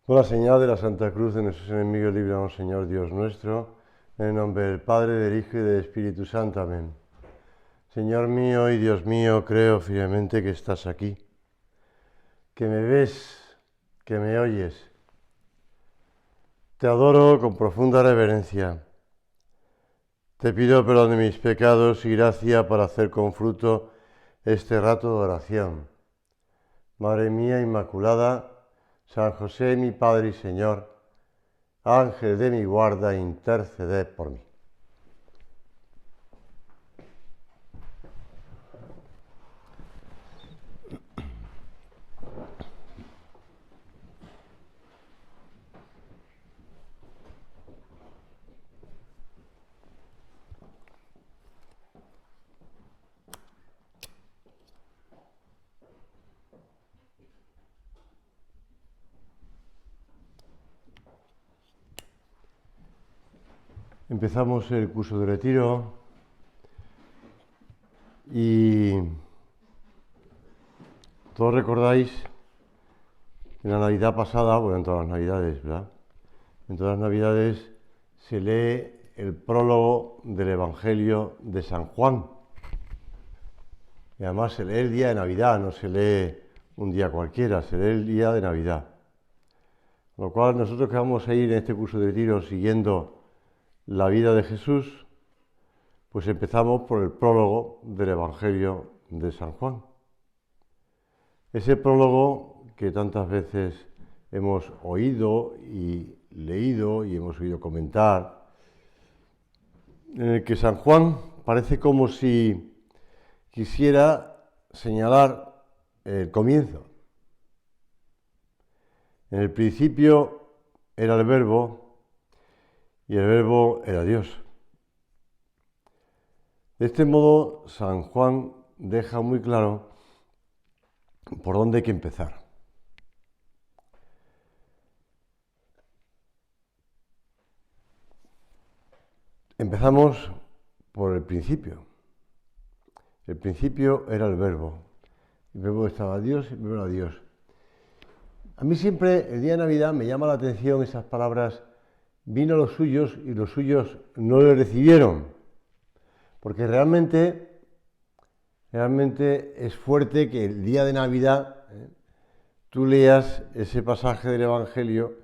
Por la señal de la Santa Cruz de nuestros enemigos, líbranos, Señor Dios nuestro, en el nombre del Padre, del Hijo y del Espíritu Santo. Amén. Señor mío y Dios mío, creo firmemente que estás aquí, que me ves, que me oyes. Te adoro con profunda reverencia. Te pido perdón de mis pecados y gracia para hacer con fruto este rato de oración. Madre mía Inmaculada, San José, mi Padre y Señor, Ángel de mi guarda, interceded por mí. Empezamos el curso de retiro y todos recordáis que en la Navidad pasada, bueno, en todas las Navidades, ¿verdad? En todas las Navidades se lee el prólogo del Evangelio de San Juan. Y además se lee el día de Navidad, no se lee un día cualquiera, se lee el día de Navidad. Con lo cual nosotros que vamos a ir en este curso de retiro siguiendo la vida de Jesús, pues empezamos por el prólogo del Evangelio de San Juan. Ese prólogo que tantas veces hemos oído y leído y hemos oído comentar, en el que San Juan parece como si quisiera señalar el comienzo. En el principio era el Verbo y el Verbo era Dios. De este modo, San Juan deja muy claro por dónde hay que empezar. Empezamos por el principio. El principio era el Verbo. El Verbo estaba Dios y el Verbo era Dios. A mí siempre, el día de Navidad, me llama la atención esas palabras: vino a los suyos y los suyos no le recibieron. Porque realmente es fuerte que el día de Navidad tú leas ese pasaje del Evangelio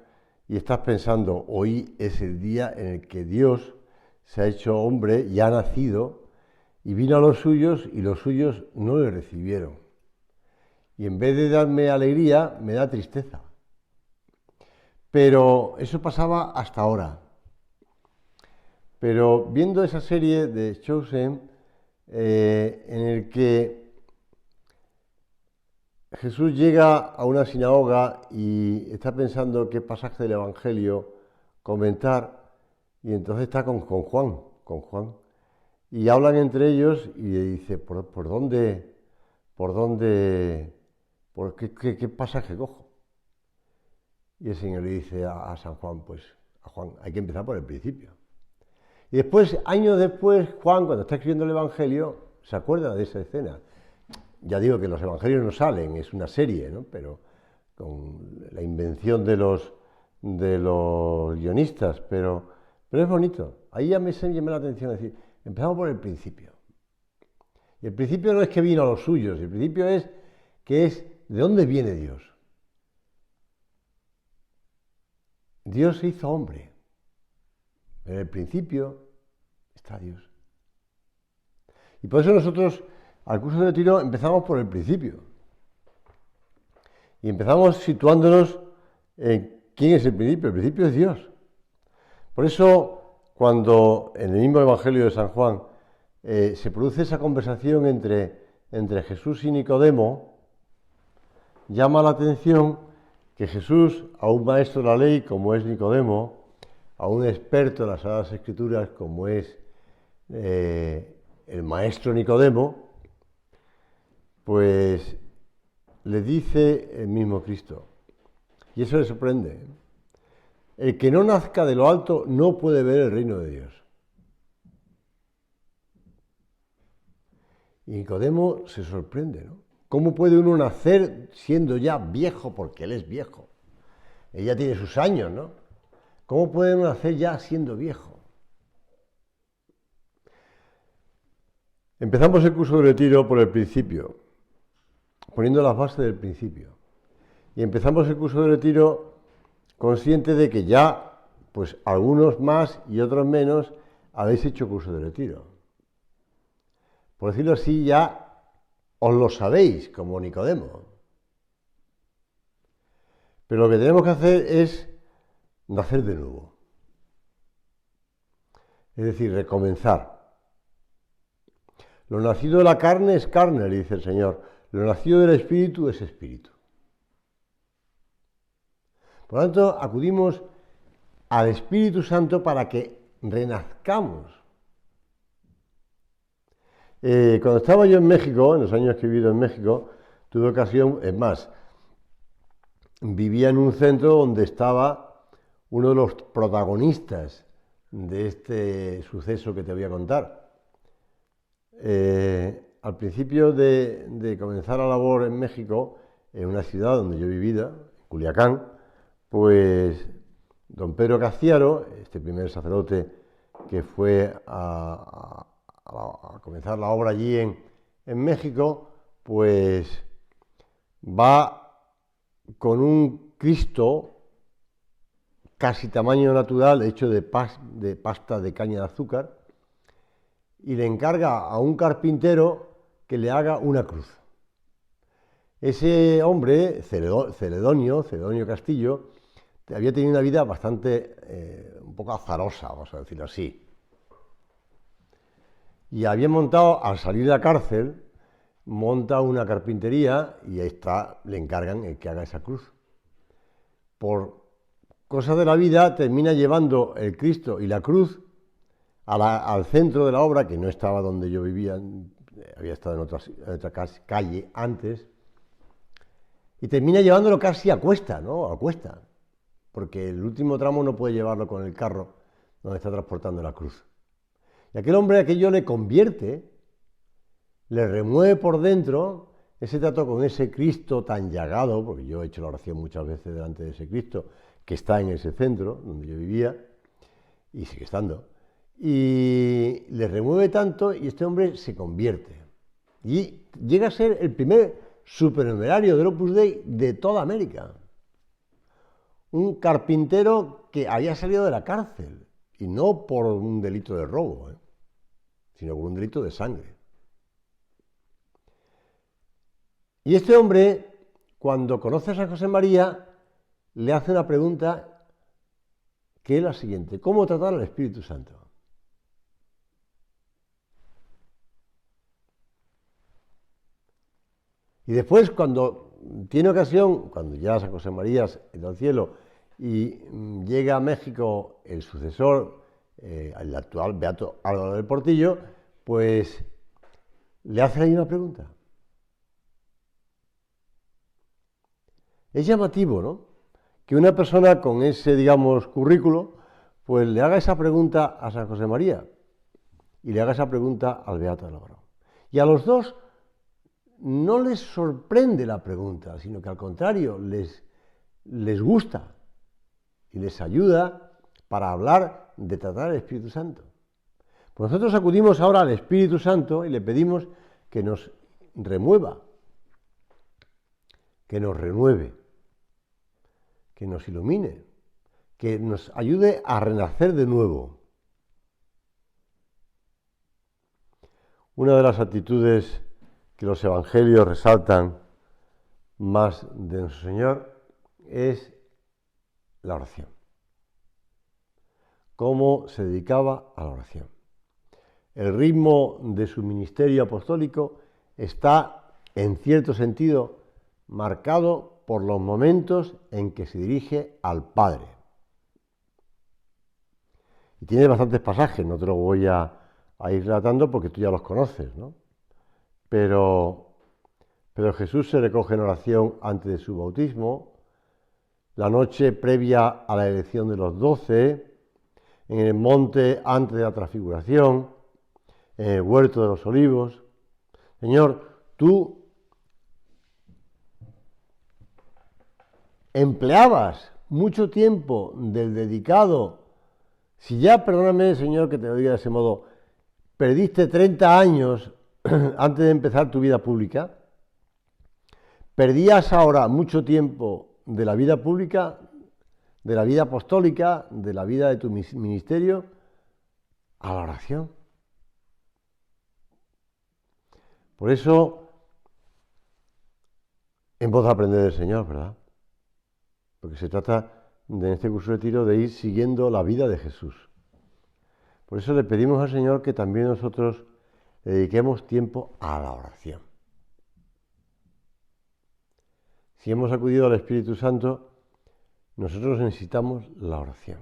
y estás pensando, hoy es el día en el que Dios se ha hecho hombre y ha nacido, y vino a los suyos y los suyos no le recibieron. Y en vez de darme alegría, me da tristeza. Pero eso pasaba hasta ahora. Pero viendo esa serie de Chosen, en el que Jesús llega a una sinagoga y está pensando qué pasaje del Evangelio comentar, y entonces está con Juan, y hablan entre ellos y le dice, ¿qué pasaje cojo? Y el Señor le dice a San Juan, pues a Juan, hay que empezar por el principio. Y después, años después, Juan, cuando está escribiendo el Evangelio, se acuerda de esa escena. Ya digo que los Evangelios no salen, es una serie, ¿no? Pero con la invención de los guionistas, pero es bonito. Ahí ya me llama la atención decir, empezamos por el principio. Y el principio no es que vino a los suyos, el principio es ¿de dónde viene Dios? Dios se hizo hombre. En el principio está Dios. Y por eso nosotros, al curso de retiro, empezamos por el principio. Y empezamos situándonos en quién es el principio. El principio es Dios. Por eso, cuando en el mismo Evangelio de San Juan se produce esa conversación entre Jesús y Nicodemo, llama la atención que Jesús, a un maestro de la ley como es Nicodemo, a un experto en las Sagradas Escrituras como es el maestro Nicodemo, pues le dice el mismo Cristo. Y eso le sorprende. El que no nazca de lo alto no puede ver el reino de Dios. Y Nicodemo se sorprende, ¿no? ¿Cómo puede uno nacer siendo ya viejo? Porque él es viejo. ella tiene sus años, ¿no? ¿Cómo podemos hacer ya siendo viejo? Empezamos el curso de retiro por el principio, poniendo las bases del principio. Y empezamos el curso de retiro consciente de que ya, pues algunos más y otros menos, habéis hecho curso de retiro. Por decirlo así, ya os lo sabéis, como Nicodemo. Pero lo que tenemos que hacer es nacer de nuevo. Es decir, recomenzar. Lo nacido de la carne es carne, le dice el Señor. Lo nacido del Espíritu es Espíritu. Por lo tanto, acudimos al Espíritu Santo para que renazcamos. Cuando estaba yo en México, en los años que he vivido en México, tuve ocasión, es más, vivía en un centro donde estaba uno de los protagonistas de este suceso que te voy a contar. Al principio de comenzar la labor en México, en una ciudad donde yo he vivido, Culiacán, pues don Pedro Caciaro, este primer sacerdote que fue a comenzar la obra allí en México, pues va con un Cristo casi tamaño natural, hecho de pasta de caña de azúcar, y le encarga a un carpintero que le haga una cruz. Ese hombre, Celedonio Castillo, había tenido una vida bastante, un poco azarosa, vamos a decirlo así. Y había montado, al salir de la cárcel, monta una carpintería y ahí está, le encargan el que haga esa cruz. Por cosas de la vida termina llevando el Cristo y la cruz al centro de la obra, que no estaba donde yo vivía, había estado en otra calle antes, y termina llevándolo casi a cuesta, ¿no? A cuesta, porque el último tramo no puede llevarlo con el carro donde está transportando la cruz. Y aquel hombre, aquello le convierte, le remueve por dentro ese trato con ese Cristo tan llagado, porque yo he hecho la oración muchas veces delante de ese Cristo, que está en ese centro donde yo vivía, y sigue estando, y le remueve tanto y este hombre se convierte. Y llega a ser el primer supernumerario del Opus Dei de toda América. Un carpintero que había salido de la cárcel, y no por un delito de robo, sino por un delito de sangre. Y este hombre, cuando conoce a San José María, le hace una pregunta que es la siguiente: ¿cómo tratar al Espíritu Santo? Y después, cuando tiene ocasión, cuando ya San José María está al cielo y llega a México el sucesor, el actual Beato Álvaro del Portillo, pues le hace la misma pregunta. Es llamativo, ¿no?, que una persona con ese, digamos, currículo, pues le haga esa pregunta a San José María y le haga esa pregunta al Beato Álvaro. Y a los dos no les sorprende la pregunta, sino que al contrario, les gusta y les ayuda para hablar de tratar al Espíritu Santo. Pues nosotros acudimos ahora al Espíritu Santo y le pedimos que nos remueva, que nos renueve, que nos ilumine, que nos ayude a renacer de nuevo. Una de las actitudes que los evangelios resaltan más de nuestro Señor es la oración. Cómo se dedicaba a la oración. El ritmo de su ministerio apostólico está, en cierto sentido, marcado por los momentos en que se dirige al Padre. Y tiene bastantes pasajes, no te lo voy a ir relatando porque tú ya los conoces, ¿no? Pero Jesús se recoge en oración antes de su bautismo, la noche previa a la elección de los 12, en el monte antes de la transfiguración, en el huerto de los olivos. Señor, tú empleabas mucho tiempo del dedicado, si ya, perdóname, Señor, que te lo diga de ese modo, perdiste 30 años antes de empezar tu vida pública, perdías ahora mucho tiempo de la vida pública, de la vida apostólica, de la vida de tu ministerio, a la oración. Por eso, en voz de aprender del Señor, ¿verdad? Porque se trata, en este curso de retiro, de ir siguiendo la vida de Jesús. Por eso le pedimos al Señor que también nosotros le dediquemos tiempo a la oración. Si hemos acudido al Espíritu Santo, nosotros necesitamos la oración.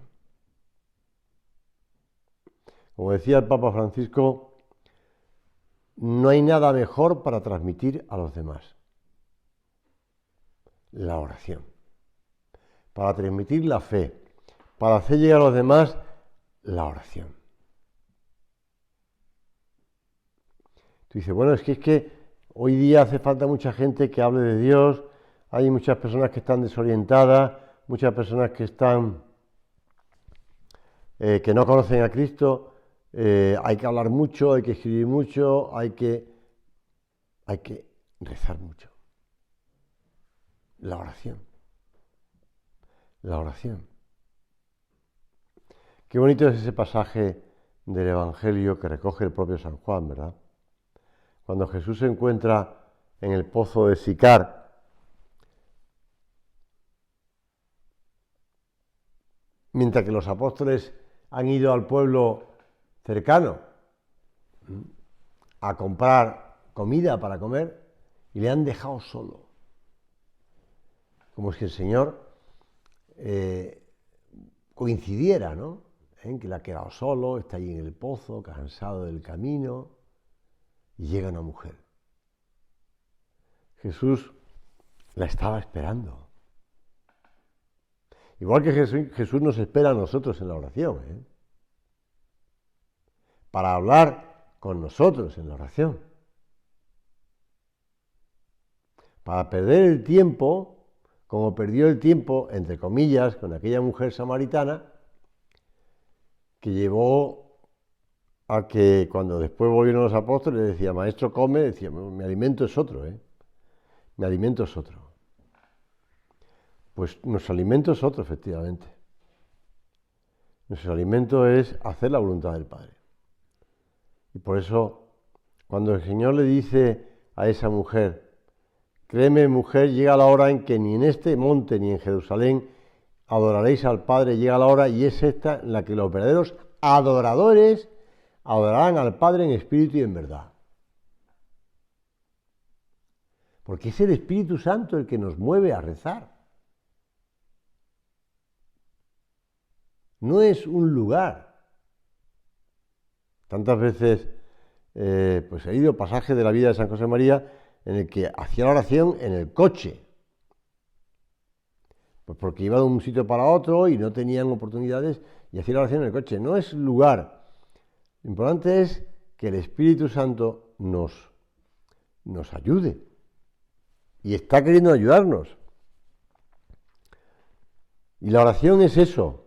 Como decía el Papa Francisco, no hay nada mejor para transmitir a los demás. La oración. Para transmitir la fe, para hacer llegar a los demás la oración. Tú dices, bueno, es que hoy día hace falta mucha gente que hable de Dios, hay muchas personas que están desorientadas, muchas personas que están que no conocen a Cristo, hay que hablar mucho, hay que escribir mucho, hay que rezar mucho. La oración. La oración. Qué bonito es ese pasaje del Evangelio que recoge el propio San Juan, ¿verdad? Cuando Jesús se encuentra en el pozo de Sicar, mientras que los apóstoles han ido al pueblo cercano a comprar comida para comer y le han dejado solo. Como si el Señor coincidiera, ¿no? En que le ha quedado solo, está ahí en el pozo, cansado del camino, y llega una mujer. Jesús la estaba esperando. Igual que Jesús nos espera a nosotros en la oración, para hablar con nosotros en la oración. Para perder el tiempo, como perdió el tiempo, entre comillas, con aquella mujer samaritana, que llevó a que cuando después volvieron los apóstoles, le decía, maestro, come, decía, mi alimento es otro, mi alimento es otro. Pues nuestro alimento es otro, efectivamente. Nuestro alimento es hacer la voluntad del Padre. Y por eso, cuando el Señor le dice a esa mujer, créeme, mujer, llega la hora en que ni en este monte ni en Jerusalén adoraréis al Padre, llega la hora y es esta en la que los verdaderos adoradores adorarán al Padre en espíritu y en verdad. Porque es el Espíritu Santo el que nos mueve a rezar. No es un lugar. Tantas veces pues he leído pasajes de la vida de San José María en el que hacía la oración en el coche. Pues porque iba de un sitio para otro y no tenían oportunidades y hacía la oración en el coche. No es lugar. Lo importante es que el Espíritu Santo nos ayude. Y está queriendo ayudarnos. Y la oración es eso.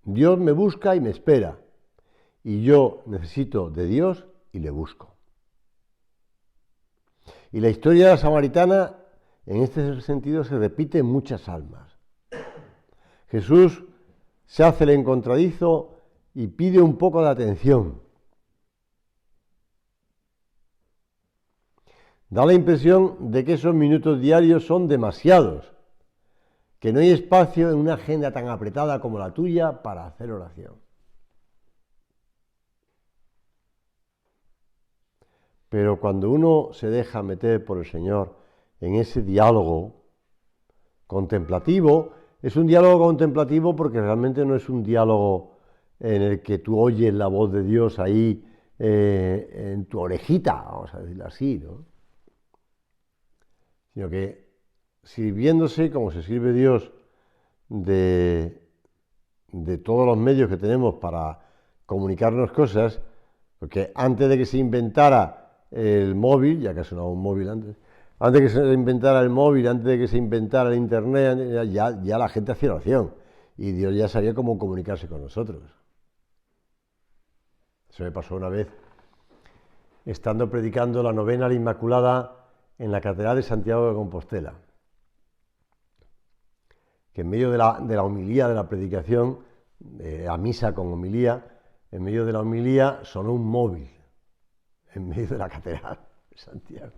Dios me busca y me espera. Y yo necesito de Dios y le busco. Y la historia de la samaritana, en este sentido, se repite en muchas almas. Jesús se hace el encontradizo y pide un poco de atención. Da la impresión de que esos minutos diarios son demasiados, que no hay espacio en una agenda tan apretada como la tuya para hacer oración. Pero cuando uno se deja meter por el Señor en ese diálogo contemplativo, es un diálogo contemplativo porque realmente no es un diálogo en el que tú oyes la voz de Dios ahí en tu orejita, vamos a decirlo así, ¿no? Sino que sirviéndose como se sirve Dios de todos los medios que tenemos para comunicarnos cosas, porque antes de que se inventara el móvil, ya que ha sonado un móvil antes, Antes de que se inventara el móvil, antes de que se inventara el internet, ya la gente hacía oración. Y Dios ya sabía cómo comunicarse con nosotros. Eso me pasó una vez, estando predicando la novena a la Inmaculada en la Catedral de Santiago de Compostela. Que en medio de la homilía de la predicación, a misa con homilía, en medio de la homilía sonó un móvil, en medio de la Catedral de Santiago.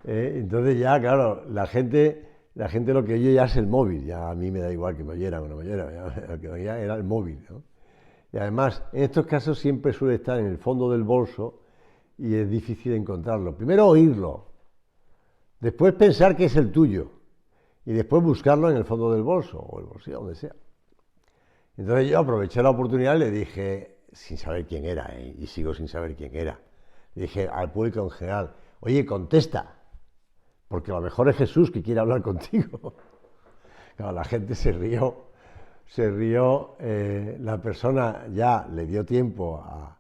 Entonces ya, claro, la gente lo que oye ya es el móvil, ya a mí me da igual que me oyeran o no me oyeran, lo que oía era el móvil, ¿no? Y además, en estos casos siempre suele estar en el fondo del bolso y es difícil encontrarlo. Primero oírlo, después pensar que es el tuyo y después buscarlo en el fondo del bolso o el bolsillo, donde sea. Entonces yo aproveché la oportunidad y le dije, sin saber quién era, y sigo sin saber quién era, le dije al público en general, oye, contesta, porque a lo mejor es Jesús que quiere hablar contigo. Claro, la gente se rió, la persona ya le dio tiempo a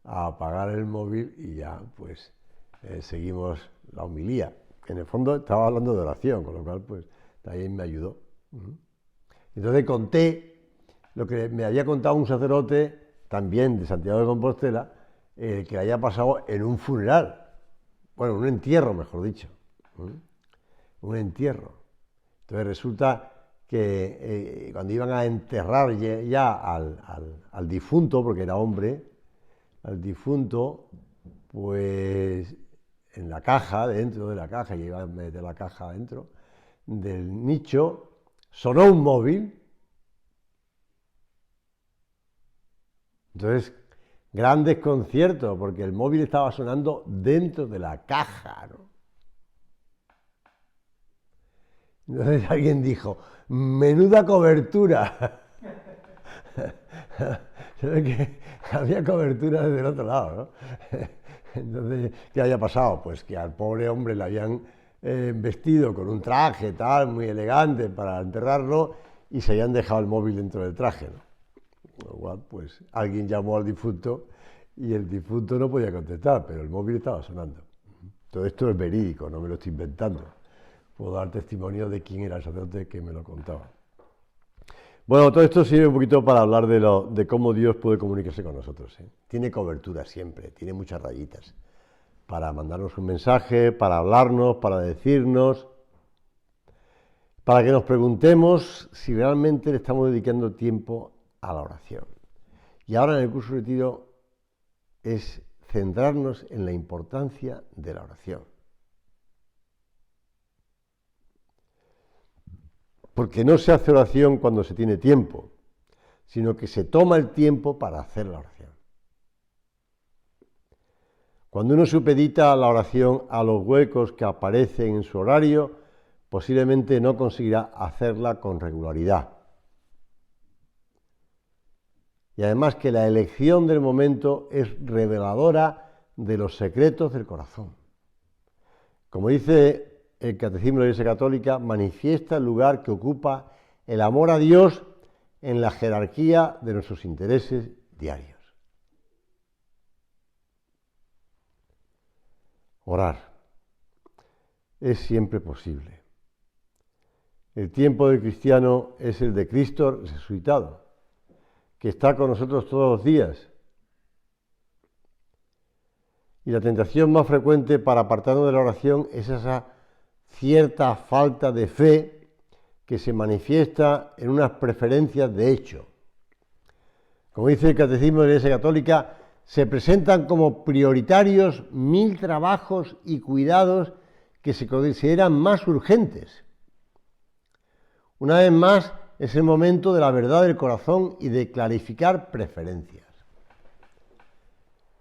apagar el móvil y ya pues seguimos la homilía. En el fondo estaba hablando de oración, con lo cual pues también me ayudó. Entonces conté lo que me había contado un sacerdote también de Santiago de Compostela, que le había pasado en un funeral, bueno, un entierro mejor dicho, un entierro. Entonces resulta que cuando iban a enterrar ya al difunto, porque era hombre, al difunto, pues en la caja, dentro de la caja, que iba a meter la caja dentro del nicho, sonó un móvil. Entonces, gran desconcierto, porque el móvil estaba sonando dentro de la caja, ¿no? Entonces alguien dijo, menuda cobertura. Se ve que había cobertura desde el otro lado, ¿no? Entonces, ¿qué había pasado? Pues que al pobre hombre le habían vestido con un traje tal, muy elegante para enterrarlo y se habían dejado el móvil dentro del traje, ¿no? Con lo cual, pues alguien llamó al difunto y el difunto no podía contestar, pero el móvil estaba sonando. Todo esto es verídico, no me lo estoy inventando. Puedo dar testimonio de quién era el sacerdote que me lo contaba. Bueno, todo esto sirve un poquito para hablar de cómo Dios puede comunicarse con nosotros, ¿eh? Tiene cobertura siempre, tiene muchas rayitas para mandarnos un mensaje, para hablarnos, para decirnos, para que nos preguntemos si realmente le estamos dedicando tiempo a la oración. Y ahora en el curso de retiro es centrarnos en la importancia de la oración. Porque no se hace oración cuando se tiene tiempo, sino que se toma el tiempo para hacer la oración. Cuando uno supedita la oración a los huecos que aparecen en su horario, posiblemente no conseguirá hacerla con regularidad. Y además que la elección del momento es reveladora de los secretos del corazón. Como dice el Catecismo de la Iglesia Católica, manifiesta el lugar que ocupa el amor a Dios en la jerarquía de nuestros intereses diarios. Orar es siempre posible. El tiempo del cristiano es el de Cristo resucitado, que está con nosotros todos los días. Y la tentación más frecuente para apartarnos de la oración es esa cierta falta de fe que se manifiesta en unas preferencias de hecho. Como dice el Catecismo de la Iglesia Católica, se presentan como prioritarios 1000 trabajos y cuidados que se consideran más urgentes. Una vez más, es el momento de la verdad del corazón y de clarificar preferencias.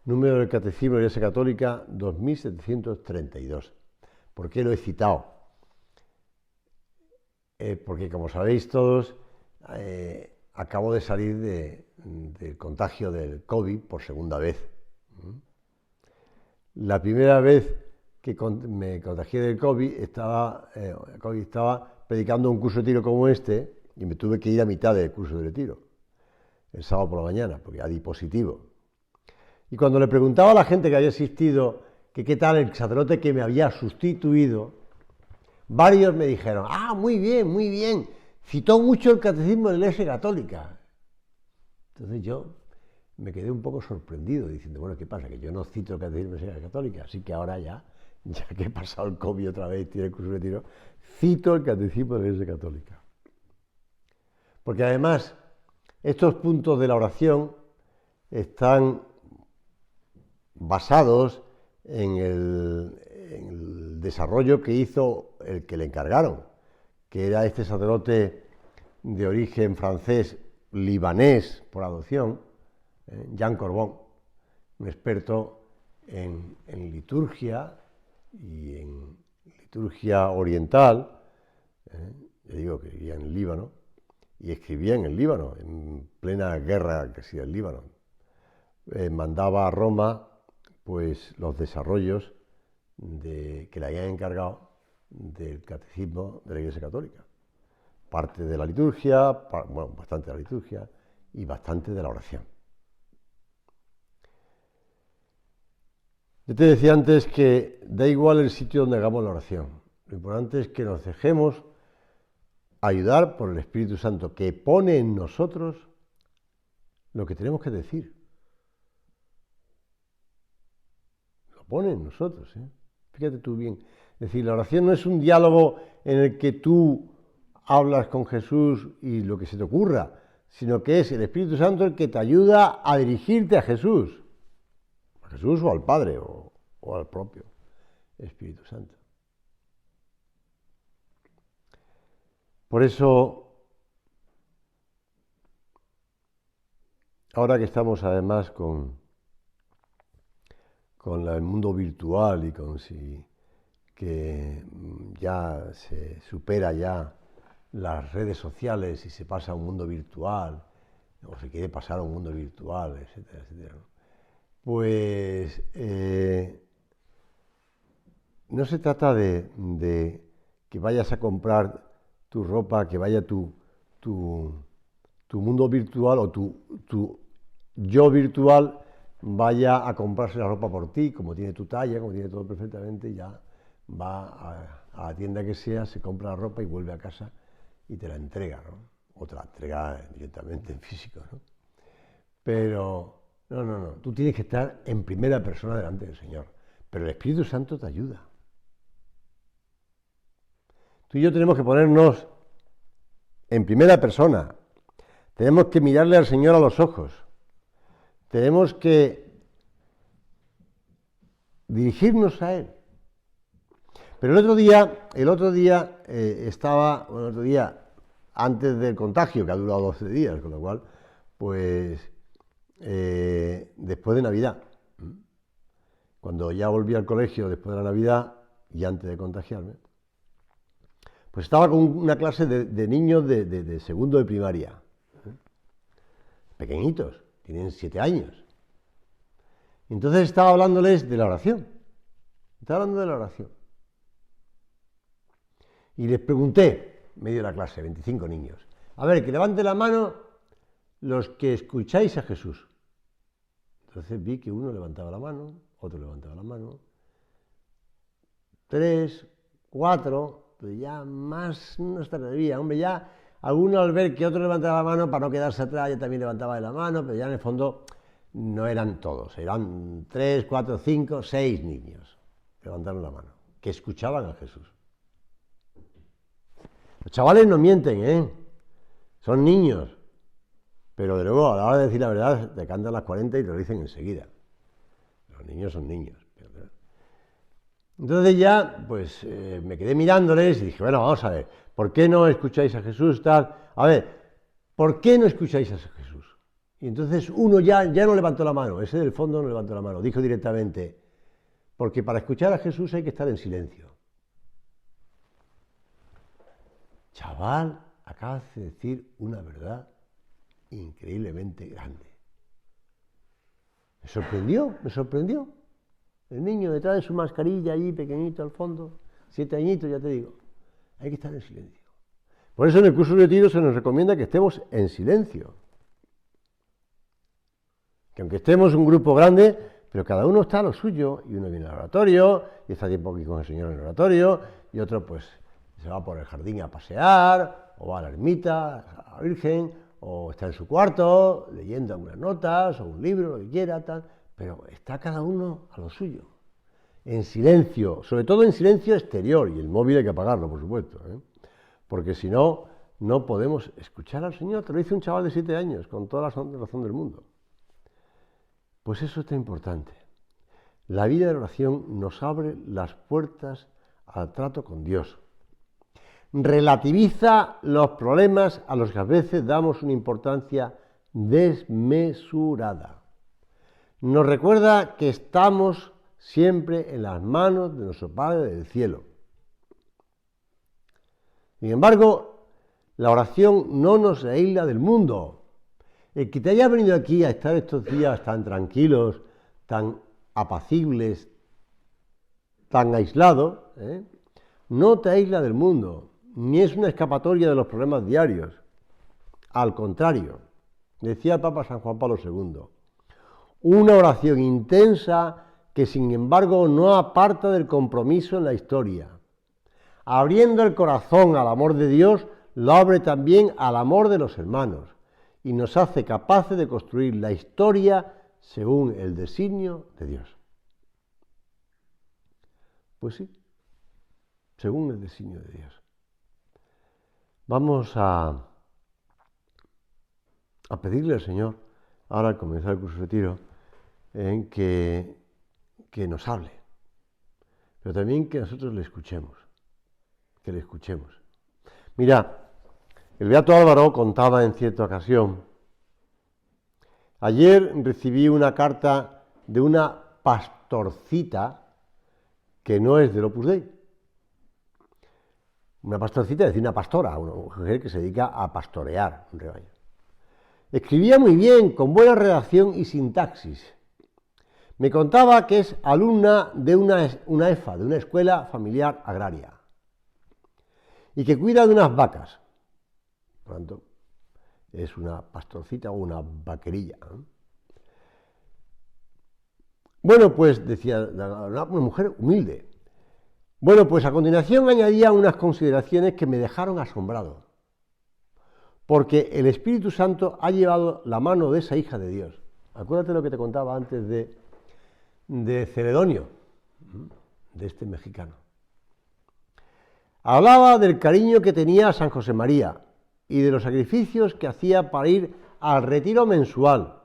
Número del Catecismo de la Iglesia Católica 2732. ¿Por qué lo he citado? Porque, como sabéis todos, acabo de salir del contagio del COVID por segunda vez. La primera vez que me contagié del COVID estaba predicando un curso de retiro como este y me tuve que ir a mitad del curso de retiro, el sábado por la mañana, porque ya di positivo. Y cuando le preguntaba a la gente que había asistido que qué tal el sacerdote que me había sustituido, varios me dijeron, muy bien, citó mucho el catecismo de la Iglesia Católica. Entonces yo me quedé un poco sorprendido, diciendo, bueno, ¿qué pasa? Que yo no cito el catecismo de la Iglesia Católica, así que ahora ya que he pasado el COVID otra vez, tiene el curso de retiro, cito el catecismo de la Iglesia Católica. Porque además, estos puntos de la oración están basados en el desarrollo que hizo el que le encargaron, que era este sacerdote de origen francés, libanés por adopción, Jean Corbon, un experto en liturgia y en liturgia oriental. Yo digo que vivía en el Líbano y escribía en el Líbano, en plena guerra que hacía el Líbano. Mandaba a Roma pues los desarrollos que le habían encargado del catecismo de la Iglesia Católica. Parte de la liturgia, bastante de la liturgia y bastante de la oración. Yo te decía antes que da igual el sitio donde hagamos la oración. Lo importante es que nos dejemos ayudar por el Espíritu Santo, que pone en nosotros lo que tenemos que decir. Lo pone en nosotros, ¿eh? Fíjate tú bien. Es decir, la oración no es un diálogo en el que tú hablas con Jesús y lo que se te ocurra, sino que es el Espíritu Santo el que te ayuda a dirigirte a Jesús. A Jesús o al Padre o al propio Espíritu Santo. Por eso, ahora que estamos además con el mundo virtual y que ya se supera ya las redes sociales y se pasa a un mundo virtual, o se quiere pasar a un mundo virtual, etcétera, etcétera, ¿no? Pues no se trata de que vayas a comprar tu ropa, que vaya tu mundo virtual o tu yo virtual vaya a comprarse la ropa por ti, como tiene tu talla, como tiene todo perfectamente, ya va a la tienda que sea, se compra la ropa y vuelve a casa y te la entrega, ¿no? O te la entrega directamente en físico, ¿no? Pero no, tú tienes que estar en primera persona delante del Señor, pero el Espíritu Santo te ayuda. Tú y yo tenemos que ponernos en primera persona, tenemos que mirarle al Señor a los ojos, tenemos que dirigirnos a Él. Pero el otro día antes del contagio, que ha durado 12 días, con lo cual, pues después de Navidad, cuando ya volví al colegio después de la Navidad y antes de contagiarme, pues estaba con una clase de niños de segundo de primaria, pequeñitos, tienen 7 años. Entonces estaba hablándoles de la oración, Y les pregunté, medio de la clase, 25 niños, a ver, que levanten la mano los que escucháis a Jesús. Entonces vi que uno levantaba la mano, otro levantaba la mano, 3, 4, pero ya más no estaría, hombre, ya alguno al ver que otro levantaba la mano, para no quedarse atrás, ya también levantaba la mano, pero ya en el fondo no eran todos, eran 3, 4, 5, 6 niños que levantaron la mano, que escuchaban a Jesús. Los chavales no mienten, son niños, pero de luego a la hora de decir la verdad te cantan las 40 y te lo dicen enseguida. Los niños son niños. Entonces ya, pues me quedé mirándoles y dije, bueno, vamos a ver, ¿por qué no escucháis a Jesús? Tal? A ver, ¿por qué no escucháis a Jesús? Y entonces uno ya no levantó la mano, ese del fondo no levantó la mano, dijo directamente, porque para escuchar a Jesús hay que estar en silencio. Chaval, acabas de decir una verdad increíblemente grande. Me sorprendió. El niño detrás de su mascarilla allí, pequeñito al fondo, 7 añitos, ya te digo. Hay que estar en silencio. Por eso en el curso de retiro se nos recomienda que estemos en silencio. Que aunque estemos un grupo grande, pero cada uno está a lo suyo, y uno viene al oratorio, y está tiempo aquí con el Señor en el oratorio, y otro pues Se va por el jardín a pasear, o va a la ermita, a la Virgen, o está en su cuarto leyendo algunas notas, o un libro, lo que quiera, tal, pero está cada uno a lo suyo, en silencio, sobre todo en silencio exterior, y el móvil hay que apagarlo, por supuesto, porque si no, no podemos escuchar al Señor. Te lo dice un chaval de 7 años, con toda la razón del mundo. Pues eso está importante. La vida de oración nos abre las puertas al trato con Dios. Relativiza los problemas a los que a veces damos una importancia desmesurada. Nos recuerda que estamos siempre en las manos de nuestro Padre del cielo. Sin embargo, la oración no nos aísla del mundo. El que te haya venido aquí a estar estos días tan tranquilos, tan apacibles, tan aislados, no te aísla del mundo, ni es una escapatoria de los problemas diarios. Al contrario, decía el Papa San Juan Pablo II, una oración intensa que sin embargo no aparta del compromiso en la historia. Abriendo el corazón al amor de Dios, lo abre también al amor de los hermanos y nos hace capaces de construir la historia según el designio de Dios. Pues sí, según el designio de Dios. Vamos a pedirle al Señor, ahora al comenzar el curso de retiro, que nos hable, pero también que nosotros le escuchemos, Mira, el beato Álvaro contaba en cierta ocasión, ayer recibí una carta de una pastorcita que no es del Opus Dei. Una pastorcita, es decir, una pastora, una mujer que se dedica a pastorear un rebaño. Escribía muy bien, con buena redacción y sintaxis. Me contaba que es alumna de una EFA, de una escuela familiar agraria, y que cuida de unas vacas. Por lo tanto, es una pastorcita o una vaquerilla. Bueno, pues decía, una mujer humilde. Bueno, pues a continuación añadía unas consideraciones que me dejaron asombrado, porque el Espíritu Santo ha llevado la mano de esa hija de Dios. Acuérdate lo que te contaba antes de Celedonio, de este mexicano. Hablaba del cariño que tenía a San José María y de los sacrificios que hacía para ir al retiro mensual,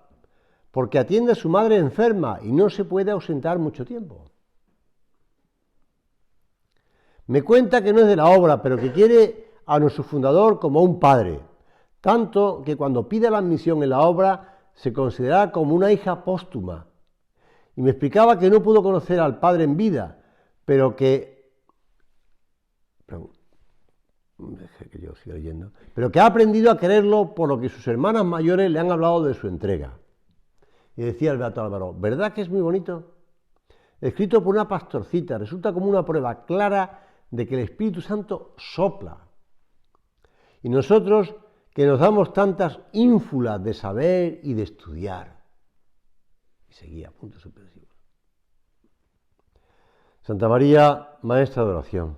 porque atiende a su madre enferma y no se puede ausentar mucho tiempo. Me cuenta que no es de la obra, pero que quiere a nuestro fundador como un padre, tanto que cuando pide la admisión en la obra se considera como una hija póstuma. Y me explicaba que no pudo conocer al padre en vida, pero que ha aprendido a quererlo por lo que sus hermanas mayores le han hablado de su entrega. Y decía el beato Álvaro, ¿verdad que es muy bonito? Escrito por una pastorcita, resulta como una prueba clara de que el Espíritu Santo sopla. Y nosotros que nos damos tantas ínfulas de saber y de estudiar. Y seguía, puntos suspensivos. Santa María, maestra de oración.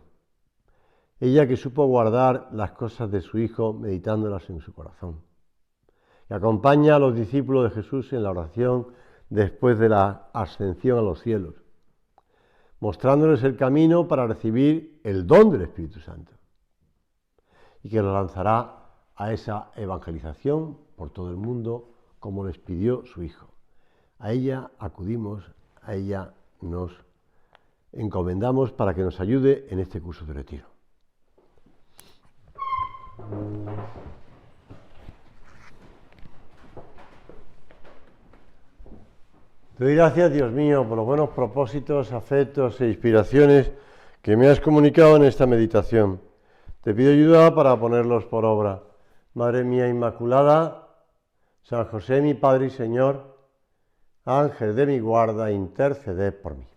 Ella que supo guardar las cosas de su Hijo meditándolas en su corazón. Que acompaña a los discípulos de Jesús en la oración después de la ascensión a los cielos, mostrándoles el camino para recibir el don del Espíritu Santo. Y que los lanzará a esa evangelización por todo el mundo como les pidió su Hijo. A ella acudimos, a ella nos encomendamos para que nos ayude en este curso de retiro. Te doy gracias, Dios mío, por los buenos propósitos, afectos e inspiraciones que me has comunicado en esta meditación. Te pido ayuda para ponerlos por obra. Madre mía Inmaculada, San José, mi Padre y Señor, Ángel de mi guarda, interceded por mí.